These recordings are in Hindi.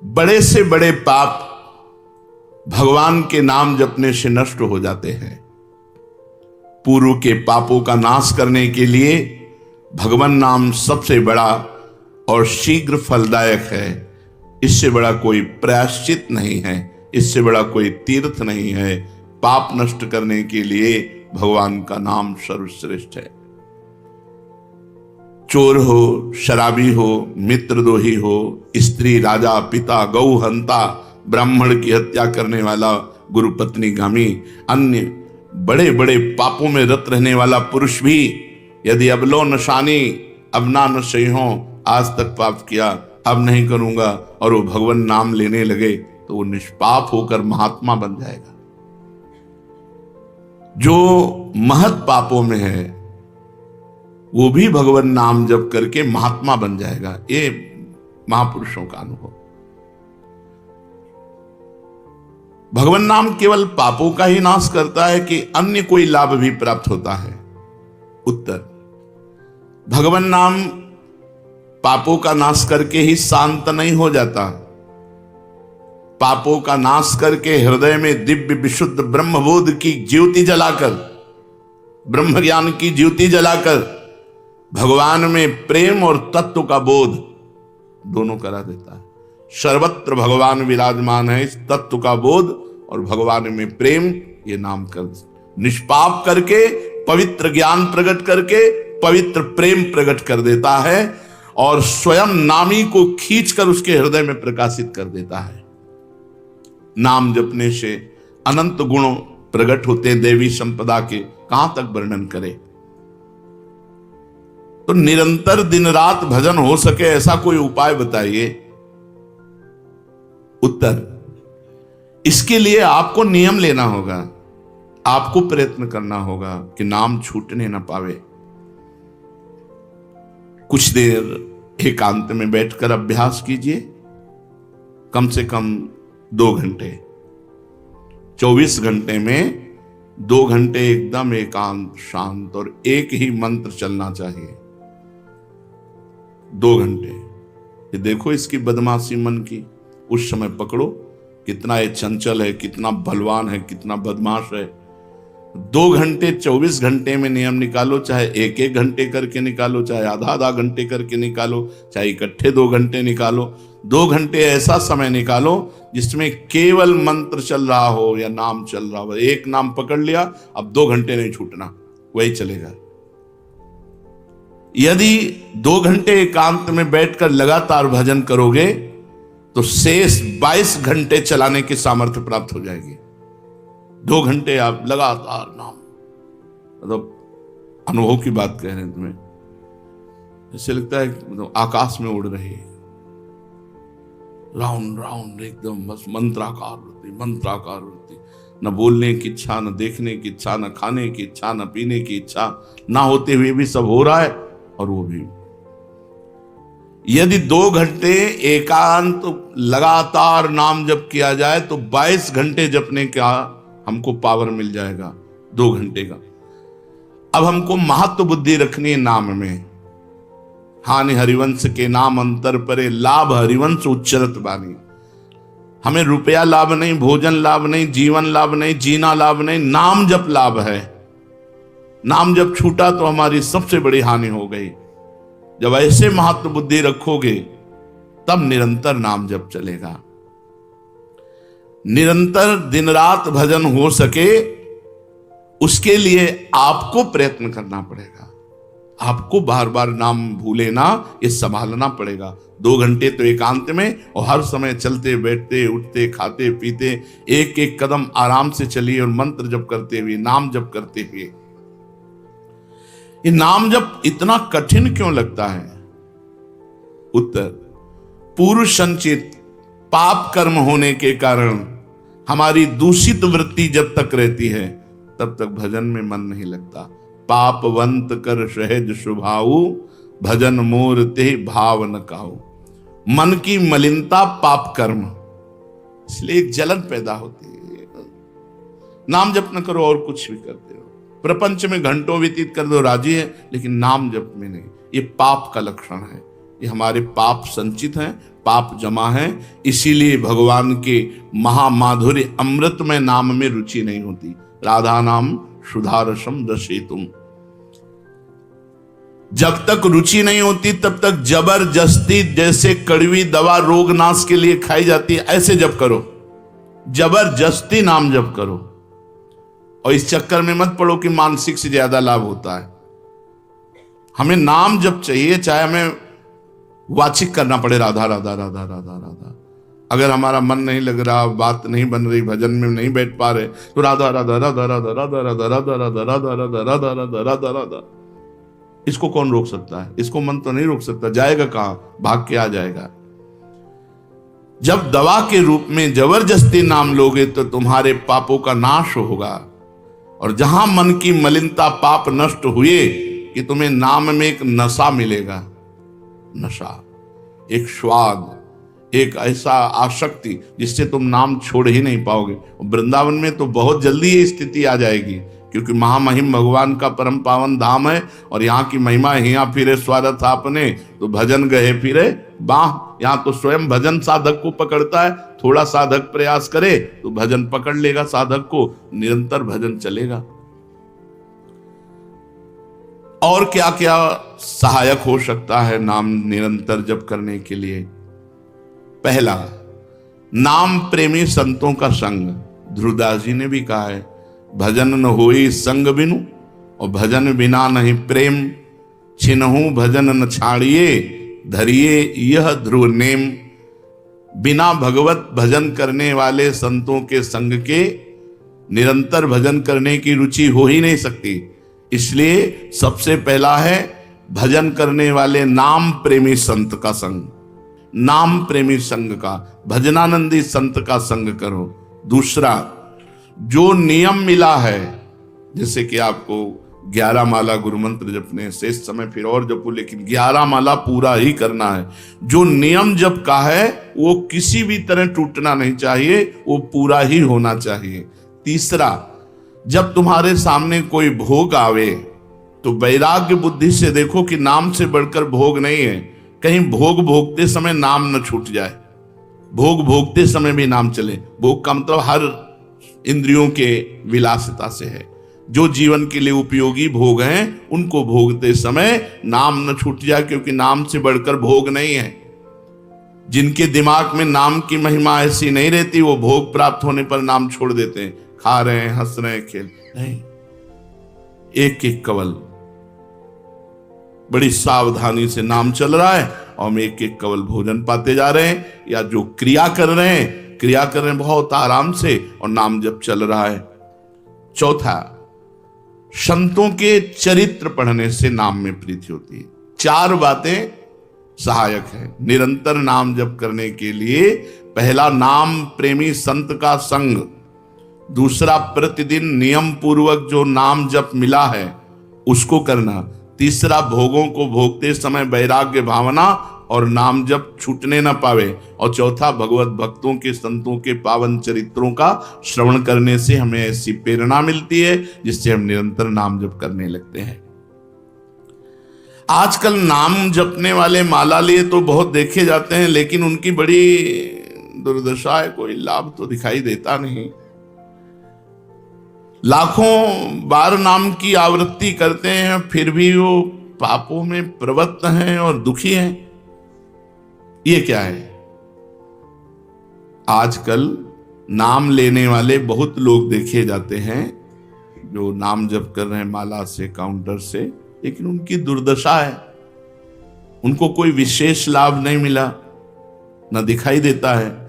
बड़े से बड़े पाप भगवान के नाम जपने से नष्ट हो जाते हैं। पूर्व के पापों का नाश करने के लिए भगवान नाम सबसे बड़ा और शीघ्र फलदायक है। इससे बड़ा कोई प्रायश्चित नहीं है, इससे बड़ा कोई तीर्थ नहीं है। पाप नष्ट करने के लिए भगवान का नाम सर्वश्रेष्ठ है। चोर हो, शराबी हो, मित्रद्रोही हो, स्त्री, राजा, पिता, गौ हंता, ब्राह्मण की हत्या करने वाला, गुरु पत्नी गामी, अन्य बड़े बड़े पापों में रत रहने वाला पुरुष भी यदि अबलो नशानी अब ना न सही हो, आज तक पाप किया अब नहीं करूंगा, और वो भगवान नाम लेने लगे तो वो निष्पाप होकर महात्मा बन जाएगा। जो महत पापों में है वो भी भगवान नाम जप करके महात्मा बन जाएगा। ये महापुरुषों का अनुभव। भगवान नाम केवल पापों का ही नाश करता है कि अन्य कोई लाभ भी प्राप्त होता है? उत्तर, भगवान नाम पापों का नाश करके ही शांत नहीं हो जाता। पापों का नाश करके हृदय में दिव्य विशुद्ध ब्रह्मबोध की ज्योति जलाकर, ब्रह्म ज्ञान की ज्योति जलाकर भगवान में प्रेम और तत्व का बोध दोनों करा देता है। सर्वत्र भगवान विराजमान है। इस तत्व का बोध और भगवान में प्रेम, ये नाम कर निष्पाप करके पवित्र ज्ञान प्रकट करके पवित्र प्रेम प्रकट कर देता है और स्वयं नामी को खींचकर उसके हृदय में प्रकाशित कर देता है। नाम जपने से अनंत गुण प्रकट होते हैं देवी संपदा के, कहां तक वर्णन करें। तो निरंतर दिन रात भजन हो सके ऐसा कोई उपाय बताइए। उत्तर, इसके लिए आपको नियम लेना होगा, आपको प्रयत्न करना होगा कि नाम छूटने ना पावे। कुछ देर एकांत में बैठकर अभ्यास कीजिए, कम से कम 2 घंटे। 24 घंटे में 2 घंटे एकदम एकांत शांत और एक ही मंत्र चलना चाहिए। 2 घंटे। ये देखो इसकी बदमाशी मन की, उस समय पकड़ो कितना ये चंचल है, कितना बलवान है, कितना बदमाश है। 2 घंटे 24 घंटे में नियम निकालो, चाहे 1-1 घंटे करके निकालो, चाहे आधा घंटे करके निकालो, चाहे इकट्ठे 2 घंटे निकालो। 2 घंटे ऐसा समय निकालो जिसमें केवल मंत्र चल रहा हो या नाम चल रहा हो। एक नाम पकड़ लिया, अब 2 घंटे नहीं छूटना, वही चलेगा। यदि 2 घंटे एकांत में बैठकर लगातार भजन करोगे तो शेष 22 घंटे चलाने की सामर्थ्य प्राप्त हो जाएगी। 2 घंटे आप लगातार नाम, मतलब अनुभव की बात कह रहे हैं तुम्हें, ऐसे लगता है मतलब आकाश में उड़ रही है, राउंड राउंड एकदम, बस मंत्राकार वृत्ति, न बोलने की इच्छा, न देखने की इच्छा, न खाने की इच्छा, न पीने की इच्छा, ना होते हुए भी सब हो रहा है। और वो भी यदि 2 घंटे एकांत लगातार नाम जप किया जाए तो 22 घंटे जपने का हमको पावर मिल जाएगा 2 घंटे का। अब हमको महत्व बुद्धि रखनी है नाम में। हानि हरिवंश के नाम अंतर परे, लाभ हरिवंश उच्चरत बानी। हमें रुपया लाभ नहीं, भोजन लाभ नहीं, जीवन लाभ नहीं, जीना लाभ नहीं, नाम जप लाभ है। नाम जब छूटा तो हमारी सबसे बड़ी हानि हो गई। जब ऐसे महत्व बुद्धि रखोगे तब निरंतर नाम जप चलेगा। निरंतर दिन रात भजन हो सके उसके लिए आपको प्रयत्न करना पड़ेगा। आपको बार बार नाम भूले ना, ये संभालना पड़ेगा। 2 घंटे तो एकांत में, और हर समय चलते बैठते उठते खाते पीते एक एक कदम आराम से चलिए और मंत्र जप करते हुए, नाम जप करते हुए। ये नाम जप इतना कठिन क्यों लगता है? उत्तर, पूर्व संचित पाप कर्म होने के कारण हमारी दूषित वृत्ति जब तक रहती है तब तक भजन में मन नहीं लगता। पापवंत कर सहज स्वभाव, भजन मोर ते भाव न काऊ। मन की मलिनता पाप कर्म, इसलिए एक जलन पैदा होती है। नाम जप न करो और कुछ भी करते हो, प्रपंच में घंटों व्यतीत कर दो, राजी है, लेकिन नाम जप में नहीं। ये पाप का लक्षण है। ये हमारे पाप संचित हैं, पाप जमा है, इसीलिए भगवान के महामाधुर्य अमृतमय नाम में रुचि नहीं होती। राधा नाम सुधारसम रसेतुम, जब तक रुचि नहीं होती तब तक जबरदस्ती, जैसे कड़वी दवा रोग नाश के लिए खाई जाती है, ऐसे जप करो, जबरदस्ती नाम जप करो। और इस चक्कर में मत पड़ो कि मानसिक से ज्यादा लाभ होता है। हमें नाम जप चाहिए, चाहे हमें वाचिक करना पड़े राधा राधा राधा राधा राधा। अगर हमारा मन नहीं लग रहा, बात नहीं बन रही, भजन में नहीं बैठ पा रहे, तो राधा राधा राधा राधा राधा राधा राधा राधा राधा राधा राधा राधा राधा राधा। इसको कौन रोक सकता है? इसको मन तो नहीं रोक सकता, जाएगा कहां, भाग के आ जाएगा। जब दवा के रूप में जबरदस्ती नाम लोगे तो तुम्हारे पापों का नाश होगा। और जहां मन की मलिनता, पाप नष्ट हुए कि तुम्हें नाम में एक नशा मिलेगा, नशा, एक स्वाद, एक ऐसा आसक्ति जिससे तुम नाम छोड़ ही नहीं पाओगे। वृंदावन में तो बहुत जल्दी ये स्थिति आ जाएगी, क्योंकि महामहिम भगवान का परम पावन धाम है और यहाँ की महिमा हिया फिरे स्वारथ आपने, तो भजन गए फिरे बाह। यहाँ तो स्वयं भजन साधक को पकड़ता है, थोड़ा साधक प्रयास करे तो भजन पकड़ लेगा साधक को, निरंतर भजन चलेगा। और क्या क्या सहायक हो सकता है नाम निरंतर जप करने के लिए? पहला, नाम प्रेमी संतों का संग। ध्रुवदास जी ने भी कहा है, भजन न होई संग बिनु, और भजन बिना नहीं प्रेम, छिनहु भजन न छाड़िए, धरिए यह ध्रुव नेम। बिना भगवत भजन करने वाले संतों के संग के निरंतर भजन करने की रुचि हो ही नहीं सकती। इसलिए सबसे पहला है भजन करने वाले नाम प्रेमी संत का संग, नाम प्रेमी संग का, भजनानंदी संत का संग करो। दूसरा, जो नियम मिला है, जैसे कि आपको 11 माला गुरु मंत्र जपने, शेष समय फिर और जपो, लेकिन 11 माला पूरा ही करना है। जो नियम जप का है वो किसी भी तरह टूटना नहीं चाहिए, वो पूरा ही होना चाहिए। तीसरा, जब तुम्हारे सामने कोई भोग आवे तो वैराग्य बुद्धि से देखो कि नाम से बढ़कर भोग नहीं है। कहीं भोग भोगते समय नाम न छूट जाए, भोग भोगते समय भी नाम चले। भोग का मतलब हर इंद्रियों के विलासिता से है। जो जीवन के लिए उपयोगी भोग हैं उनको भोगते समय नाम न छूट जाए, क्योंकि नाम से बढ़कर भोग नहीं है। जिनके दिमाग में नाम की महिमा ऐसी नहीं रहती, वो भोग प्राप्त होने पर नाम छोड़ देते हैं। खा रहे हैं, हंस रहे हैं, खेल नहीं, एक एक कवल बड़ी सावधानी से नाम चल रहा है और हम एक एक कवल भोजन पाते जा रहे हैं, या जो क्रिया कर रहे हैं बहुत आराम से और नाम जब चल रहा है। चौथा, संतों के चरित्र पढ़ने से नाम में प्रीति होती है। 4 बातें सहायक है निरंतर नाम जप करने के लिए। पहला, नाम प्रेमी संत का संग। दूसरा, प्रतिदिन नियम पूर्वक जो नाम जप मिला है उसको करना। तीसरा, भोगों को भोगते समय वैराग्य भावना और नाम जप छूटने न पावे। और चौथा, भगवत भक्तों के, संतों के पावन चरित्रों का श्रवण करने से हमें ऐसी प्रेरणा मिलती है जिससे हम निरंतर नाम जप करने लगते हैं। आजकल नाम जपने वाले माला लिए तो बहुत देखे जाते हैं, लेकिन उनकी बड़ी दुर्दशा है, कोई लाभ तो दिखाई देता नहीं। लाखों बार नाम की आवृत्ति करते हैं, फिर भी वो पापों में प्रवृत्त हैं और दुखी हैं। ये क्या है? आजकल नाम लेने वाले बहुत लोग देखे जाते हैं जो नाम जप कर रहे हैं माला से, काउंटर से, लेकिन उनकी दुर्दशा है, उनको कोई विशेष लाभ नहीं मिला, न दिखाई देता है।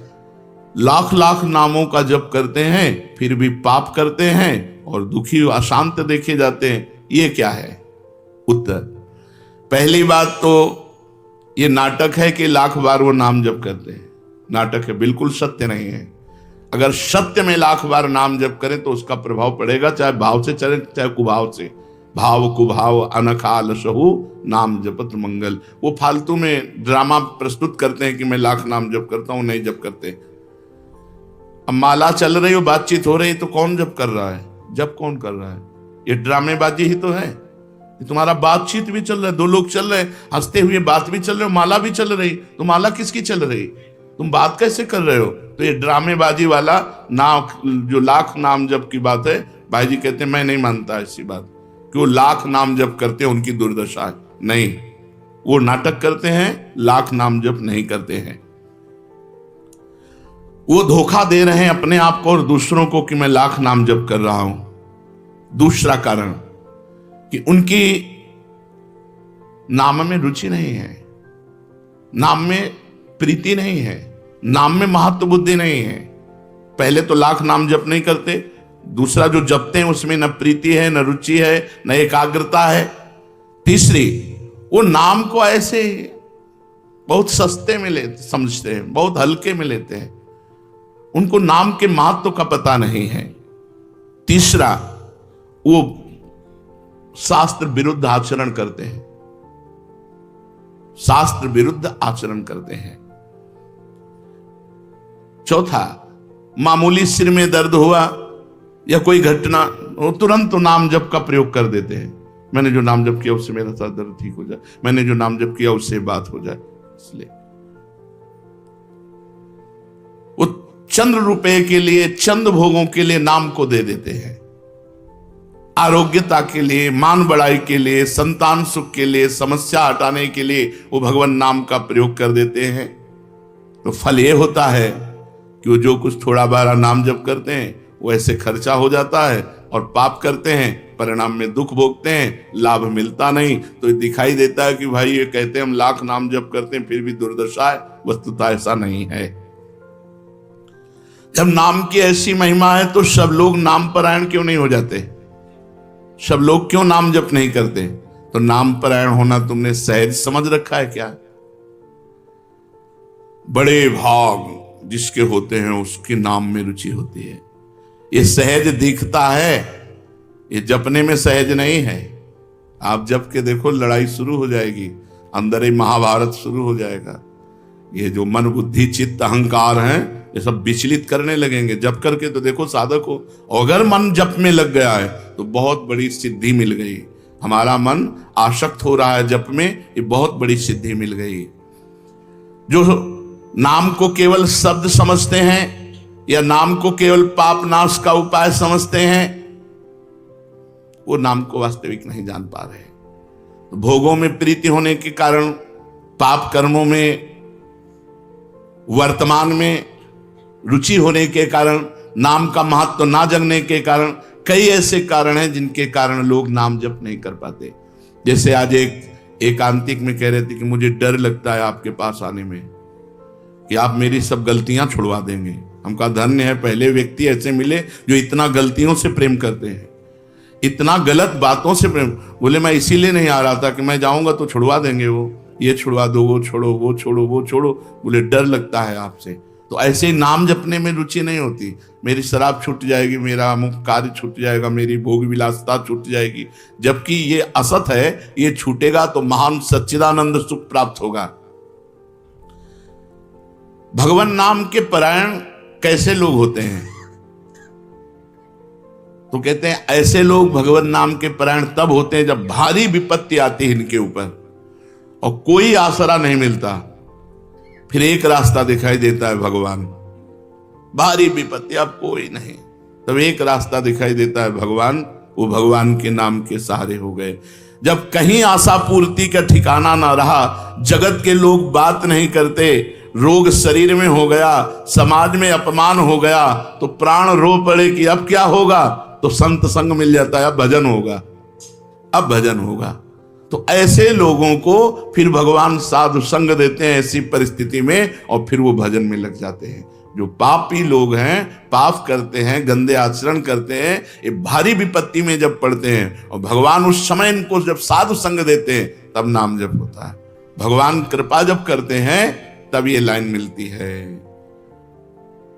लाख लाख नामों का जप करते हैं फिर भी पाप करते हैं और दुखी अशांत देखे जाते हैं। ये क्या है? उत्तर, पहली बात तो ये नाटक है कि लाख बार वो नाम जप करते हैं। नाटक है, बिल्कुल सत्य नहीं है। अगर सत्य में लाख बार नाम जप करें तो उसका प्रभाव पड़ेगा, चाहे भाव से चले चाहे कुभाव से। भाव कुभाव अनखाल सहु नाम जपत मंगल। वो फालतू में ड्रामा प्रस्तुत करते हैं कि मैं लाख नाम जप करता हूं, नहीं जप करते। अब माला चल रही हो, बातचीत हो रही, तो कौन जप कर रहा है? जप कौन कर रहा है? ये ड्रामेबाजी ही तो है। तुम्हारा बातचीत भी चल रहा है, दो लोग चल रहे हैं, हंसते हुए बात भी चल रही, माला भी चल रही, तो माला किसकी चल रही, तुम बात कैसे कर रहे हो? तो ये ड्रामेबाजी वाला नाम, जो लाख नाम जप की बात है, भाई जी कहते हैं मैं नहीं मानता ऐसी बात कि वो लाख नाम जप करते हैं उनकी दुर्दशा है। नहीं, वो नाटक करते हैं, लाख नाम जप नहीं करते हैं। वो धोखा दे रहे हैं अपने आप को और दूसरों को कि मैं लाख नाम जप कर रहा हूं। दूसरा कारण कि उनकी नाम में रुचि नहीं है, नाम में प्रीति नहीं है, नाम में महत्व बुद्धि नहीं है। पहले तो लाख नाम जप नहीं करते, दूसरा जो जपते हैं उसमें न प्रीति है, न रुचि है, न एकाग्रता है। तीसरी, वो नाम को ऐसे बहुत सस्ते में ले समझते हैं, बहुत हल्के में लेते हैं, उनको नाम के महत्व का पता नहीं है। तीसरा, वो शास्त्र विरुद्ध आचरण करते हैं, शास्त्र विरुद्ध आचरण करते हैं। चौथा, मामूली सिर में दर्द हुआ या कोई घटना, वो तुरंत तो नाम जप का प्रयोग कर देते हैं। मैंने जो नाम जप किया उससे मेरा सर दर्द ठीक हो जाए, मैंने जो नाम जप किया उससे बात हो जाए। इसलिए वो चंद्र रुपए के लिए, चंद भोगों के लिए नाम को दे देते हैं। आरोग्यता के लिए, मान बढ़ाई के लिए, संतान सुख के लिए, समस्या हटाने के लिए वो भगवान नाम का प्रयोग कर देते हैं। तो फल ये होता है कि वो जो कुछ थोड़ा बारा नाम जप करते हैं वो ऐसे खर्चा हो जाता है और पाप करते हैं, परिणाम में दुख भोगते हैं, लाभ मिलता नहीं। तो दिखाई देता है कि भाई ये कहते हैं हम लाख नाम जप करते हैं फिर भी दुर्दशा है, वस्तुतः ऐसा नहीं है। जब नाम की ऐसी महिमा है तो सब लोग नाम परायण क्यों नहीं हो जाते? सब लोग क्यों नाम जप नहीं करते? तो नाम परायण होना तुमने सहज समझ रखा है क्या? बड़े भाग जिसके होते हैं उसके नाम में रुचि होती है। ये सहज दिखता है, ये जपने में सहज नहीं है। आप जप के देखो, लड़ाई शुरू हो जाएगी, अंदर ही महाभारत शुरू हो जाएगा। ये जो मन बुद्धि चित्त अहंकार हैं ये सब विचलित करने लगेंगे। जप करके तो देखो साधक को, अगर मन जप में लग गया है तो बहुत बड़ी सिद्धि मिल गई। हमारा मन आसक्त हो रहा है जप में, ये बहुत बड़ी सिद्धि मिल गई। जो नाम को केवल शब्द समझते हैं या नाम को केवल पाप नाश का उपाय समझते हैं, वो नाम को वास्तविक नहीं जान पा रहे। तो भोगों में प्रीति होने के कारण, पाप कर्मों में वर्तमान में रुचि होने के कारण, नाम का महत्व ना जानने के कारण, कई ऐसे कारण हैं जिनके कारण लोग नाम जप नहीं कर पाते। जैसे आज एक एकांतिक में कह रहे थे कि मुझे डर लगता है आपके पास आने में कि आप मेरी सब गलतियां छुड़वा देंगे। हम कहा धन्य है, पहले व्यक्ति ऐसे मिले जो इतना गलतियों से प्रेम करते हैं, इतना गलत बातों से प्रेम। बोले मैं इसीलिए नहीं आ रहा था कि मैं जाऊंगा तो छुड़वा देंगे, वो ये छुड़वा दो, वो छोड़ो, वो छोड़ो, वो छोड़ो। बोले डर लगता है आपसे। तो ऐसे नाम जपने में रुचि नहीं होती। मेरी शराब छूट जाएगी, मेरा अमुक कार्य छूट जाएगा, मेरी भोग विलासता छूट जाएगी। जबकि ये असत है, ये छूटेगा तो महान सच्चिदानंद सुख प्राप्त होगा। भगवान नाम के परायण कैसे लोग होते हैं? तो कहते हैं ऐसे लोग भगवान नाम के परायण तब होते हैं जब भारी विपत्ति आती है इनके ऊपर और कोई आसरा नहीं मिलता। फिर एक रास्ता दिखाई देता है भगवान, भारी विपत्ति अब कोई नहीं, तब एक रास्ता दिखाई देता है भगवान, वो भगवान के नाम के सहारे हो गए। जब कहीं आशा पूर्ति का ठिकाना ना रहा, जगत के लोग बात नहीं करते, रोग शरीर में हो गया, समाज में अपमान हो गया, तो प्राण रो पड़े कि अब क्या होगा? तो संत संग मिल जाता है, अब भजन होगा, अब भजन होगा। तो ऐसे लोगों को फिर भगवान साधु संग देते हैं ऐसी परिस्थिति में, और फिर वो भजन में लग जाते हैं। जो पापी लोग हैं, पाप करते हैं, गंदे आचरण करते हैं, ये भारी विपत्ति में जब पड़ते हैं और भगवान उस समय इनको जब साधु संग देते हैं तब नाम जप होता है। भगवान कृपा जब करते हैं तब ये लाइन मिलती है,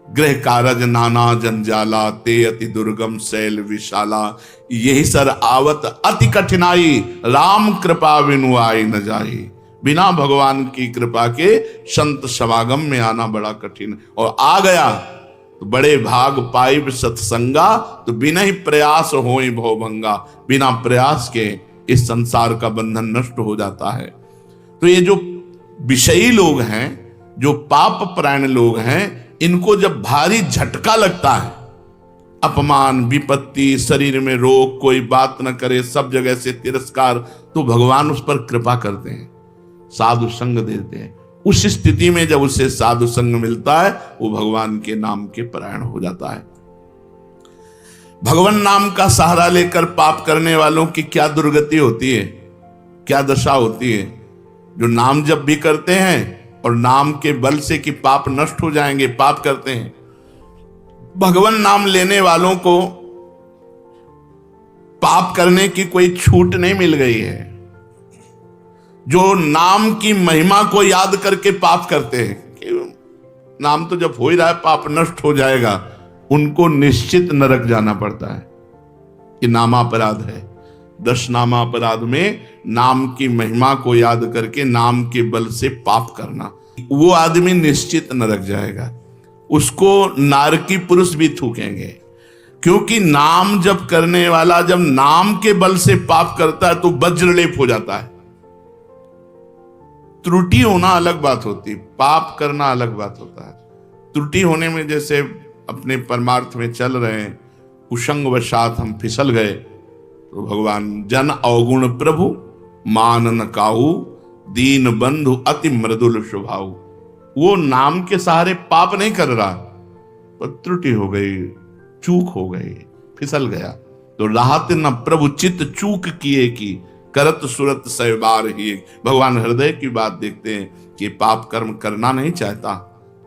गृह कारज नाना जंजाला, ते अति दुर्गम शैल विशाला, यही सर आवत अति कठिनाई, राम कृपा बिनु आई न जाई। बिना भगवान की कृपा के संत समागम में आना बड़ा कठिन, और आ गया तो बड़े भाग पाइब सत्संगा, तो बिना ही प्रयास होई भवभंगा। बिना प्रयास के इस संसार का बंधन नष्ट हो जाता है। तो ये जो विषयी लोग हैं, जो पाप परायण लोग हैं, इनको जब भारी झटका लगता है, अपमान, विपत्ति, शरीर में रोग, कोई बात न करे, सब जगह से तिरस्कार, तो भगवान उस पर कृपा करते हैं, साधु संग देते हैं। उस स्थिति में जब उसे साधु संग मिलता है, वो भगवान के नाम के परायण हो जाता है। भगवान नाम का सहारा लेकर पाप करने वालों की क्या दुर्गति होती है, क्या दशा होती है। जो नाम जब भी करते हैं और नाम के बल से कि पाप नष्ट हो जाएंगे, पाप करते हैं। भगवान नाम लेने वालों को पाप करने की कोई छूट नहीं मिल गई है। जो नाम की महिमा को याद करके पाप करते हैं कि नाम तो जब हो ही रहा है, पाप नष्ट हो जाएगा, उनको निश्चित नरक जाना पड़ता है। कि नामापराध है। 10 नामापराध में नाम की महिमा को याद करके नाम के बल से पाप करना, वो आदमी निश्चित नरक जाएगा। उसको नारकी पुरुष भी थूकेंगे, क्योंकि नाम जब करने वाला जब नाम के बल से पाप करता है तो वज्रलेप हो जाता है। त्रुटि होना अलग बात होती, पाप करना अलग बात होता है। त्रुटि होने में जैसे अपने परमार्थ में चल रहे हैं, कुसंग वशात हम फिसल गए, तो भगवान जन अवगुण प्रभु मान न काहू, दीन बंधु अति मृदुल स्वभाव। वो नाम के सहारे पाप नहीं कर रहा, पर त्रुटि हो गई, चूक हो गई, फिसल गया। तो राहत न प्रभु चित्त चूक किए की, करत सुरत सै बार ही। भगवान हृदय की बात देखते हैं कि पाप कर्म करना नहीं चाहता,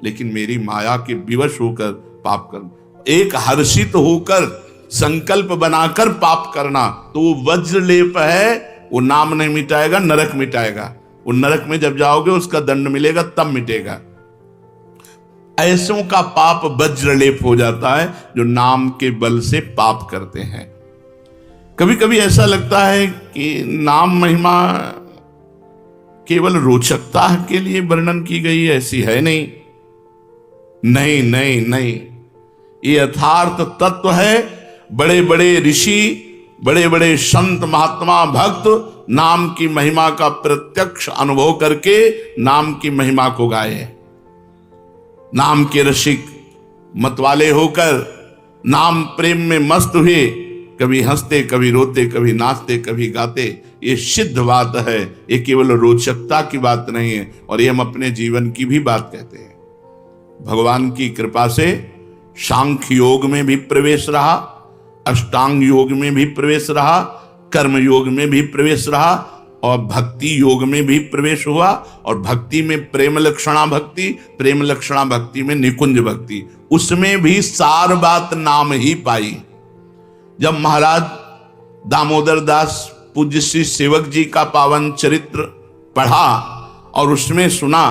लेकिन मेरी माया के विवश होकर पाप कर्म, एक हर्षित होकर संकल्प बनाकर पाप करना, तो वो वज्रलेप है, वो नाम नहीं मिटाएगा, नरक मिटाएगा। वो नरक में जब जाओगे उसका दंड मिलेगा, तब मिटेगा। ऐसों का पाप वज्रलेप हो जाता है जो नाम के बल से पाप करते हैं। कभी कभी ऐसा लगता है कि नाम महिमा केवल रोचकता के लिए वर्णन की गई है, ऐसी है नहीं। नहीं नहीं नहीं, ये यथार्थ तत्व है। बड़े बड़े ऋषि, बड़े बड़े संत, महात्मा, भक्त नाम की महिमा का प्रत्यक्ष अनुभव करके नाम की महिमा को गाए। नाम के रसिक मतवाले होकर नाम प्रेम में मस्त हुए, कभी हंसते, कभी रोते, कभी नाचते, कभी गाते। ये सिद्ध बात है, ये केवल रोचकता की बात नहीं है, और ये हम अपने जीवन की भी बात कहते हैं। भगवान की कृपा से सांख्य योग में भी प्रवेश रहा, अष्टांग योग में भी प्रवेश रहा, कर्म योग में भी प्रवेश रहा, और भक्ति योग में भी प्रवेश हुआ। और भक्ति में प्रेम लक्षणा भक्ति, प्रेम लक्षणा भक्ति में निकुंज भक्ति, उसमें भी सार बात नाम ही पाई। जब महाराज दामोदर दास पूज्य श्री सेवक जी का पावन चरित्र पढ़ा और उसमें सुना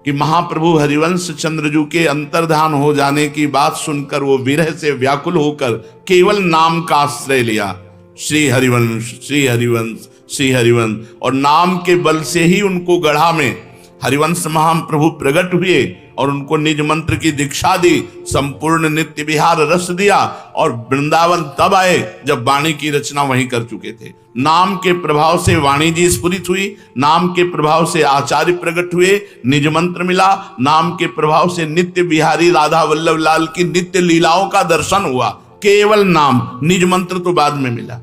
कि महाप्रभु हरिवंश चंद्रजू के अंतर्धान हो जाने की बात सुनकर वो विरह से व्याकुल होकर केवल नाम का आश्रय लिया, श्री हरिवंश, श्री हरिवंश, श्री हरिवंश। और नाम के बल से ही उनको गढ़ा में हरिवंश महाप्रभु प्रकट हुए और उनको निज मंत्र की दीक्षा दी, संपूर्ण नित्य विहार रस दिया, और वृंदावन तब आए जब वाणी की रचना वहीं कर चुके थे। नाम के प्रभाव से वाणी जी स्फुरित हुई, नाम के प्रभाव से आचार्य प्रकट हुए, निज मंत्र मिला, नाम के प्रभाव से नित्य विहारी राधा वल्लभ लाल की नित्य लीलाओं का दर्शन हुआ। केवल नाम, निज मंत्र तो बाद में मिला।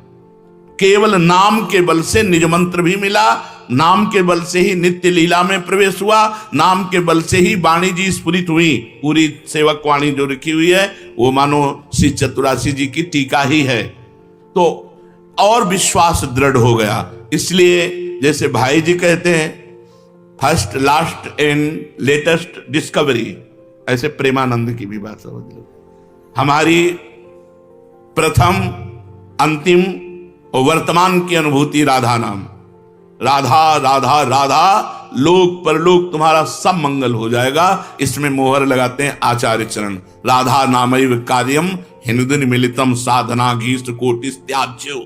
केवल नाम के बल से निज मंत्र भी मिला, नाम के बल से ही नित्य लीला में प्रवेश हुआ, नाम के बल से ही वाणी जी स्फुरित हुई। पूरी सेवक वाणी जो लिखी हुई है वो मानो श्री चतुरासी जी की टीका ही है। तो और विश्वास दृढ़ हो गया। इसलिए जैसे भाई जी कहते हैं, first last and latest discovery, ऐसे प्रेमानंद की भी बात समझ लो। हमारी प्रथम, अंतिम और वर्तमान की अनुभूति राधा नाम। राधा राधा राधा, लोक परलोक तुम्हारा सब मंगल हो जाएगा। इसमें मोहर लगाते हैं आचार्य चरण। राधा नामैव कार्यम हिंदुन मिलितम साधना घीष्ट कोटिस त्याज्यो।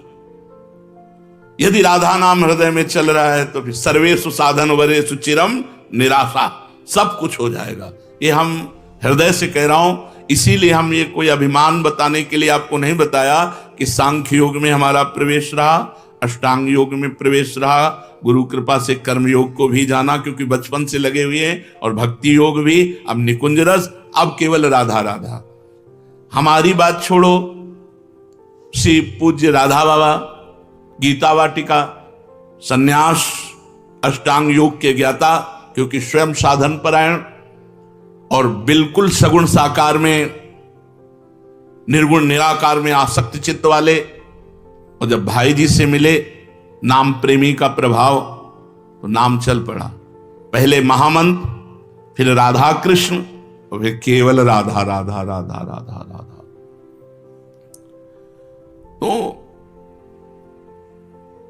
यदि राधा नाम हृदय में चल रहा है तो फिर सर्वेषु साधन वरेषु चिरम निराशा, सब कुछ हो जाएगा। ये हम हृदय से कह रहा हूं। इसीलिए हम ये कोई अभिमान बताने के लिए आपको नहीं बताया कि सांख्य योग में हमारा प्रवेश रहा, अष्टांग योग में प्रवेश रहा, गुरु कृपा से कर्म योग को भी जाना क्योंकि बचपन से लगे हुए हैं, और भक्ति योग भी, अब निकुंज रस, अब केवल राधा राधा। हमारी बात छोड़ो, श्री पूज्य राधा बाबा गीता वाटिका संन्यास अष्टांग योग के ज्ञाता, क्योंकि स्वयं साधन परायण और बिल्कुल सगुण साकार में, निर्गुण निराकार में आसक्त चित्त वाले, और जब भाई जी से मिले नाम प्रेमी का प्रभाव, तो नाम चल पड़ा। पहले महामंत्र, फिर राधा कृष्ण, और फिर केवल राधा राधा राधा राधा राधा। तो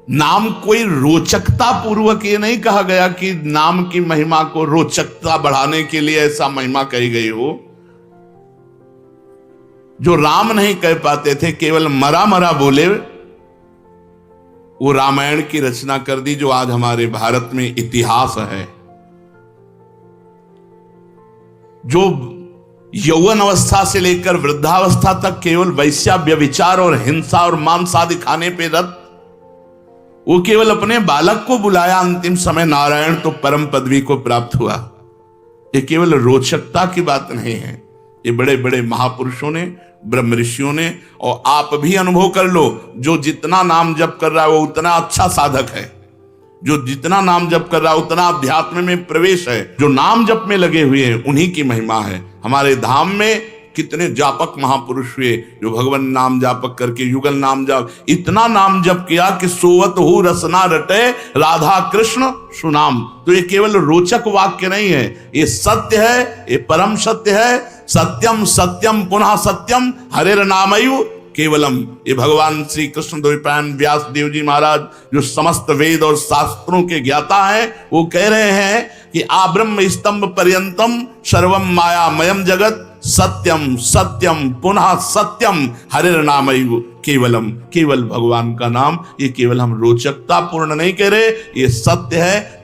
नाम कोई रोचकता पूर्वक ये नहीं कहा गया कि नाम की महिमा को रोचकता बढ़ाने के लिए ऐसा महिमा कही गई हो। जो राम नहीं कह पाते थे, केवल मरा मरा बोले, वो रामायण की रचना कर दी, जो आज हमारे भारत में इतिहास है। जो यौवन अवस्था से लेकर वृद्धावस्था तक केवल वैश्या व्यभिचार और हिंसा और मांस आदि खाने पे रत, वो केवल अपने बालक को बुलाया, अंतिम समय नारायण तो परम पदवी को प्राप्त हुआ। ये केवल रोचकता की बात नहीं है, ये बड़े बड़े महापुरुषों ने, ब्रह्म ऋषियों ने, और आप भी अनुभव कर लो, जो जितना नाम जप कर रहा है वो उतना अच्छा साधक है, जो जितना नाम जप कर रहा है उतना अध्यात्म में प्रवेश है। जो नाम जप में लगे हुए हैं उन्हीं की महिमा है। हमारे धाम में कितने जापक महापुरुष हुए जो भगवान नाम जापक करके युगल नाम जाप, इतना नाम जप किया कि सोवत हो रसना रटे राधा कृष्ण सुनाम। तो ये केवल रोचक वाक्य नहीं है, ये सत्य है, ये परम सत्य है। सत्यम सत्यम पुनः सत्यम हरेर नामयु केवलम। ये भगवान श्री कृष्ण द्वैपायन व्यास देव जी महाराज, जो समस्त वेद और शास्त्रों के ज्ञाता हैं, वो कह रहे हैं कि आब्रह्म स्तंभ पर्यंतम सर्वम मायामयम जगत सत्यम सत्यम पुनः सत्यम हरेर नामयु केवलम। केवल भगवान का नाम, ये केवल हम रोचकता पूर्ण नहीं कह रहे, ये सत्य है।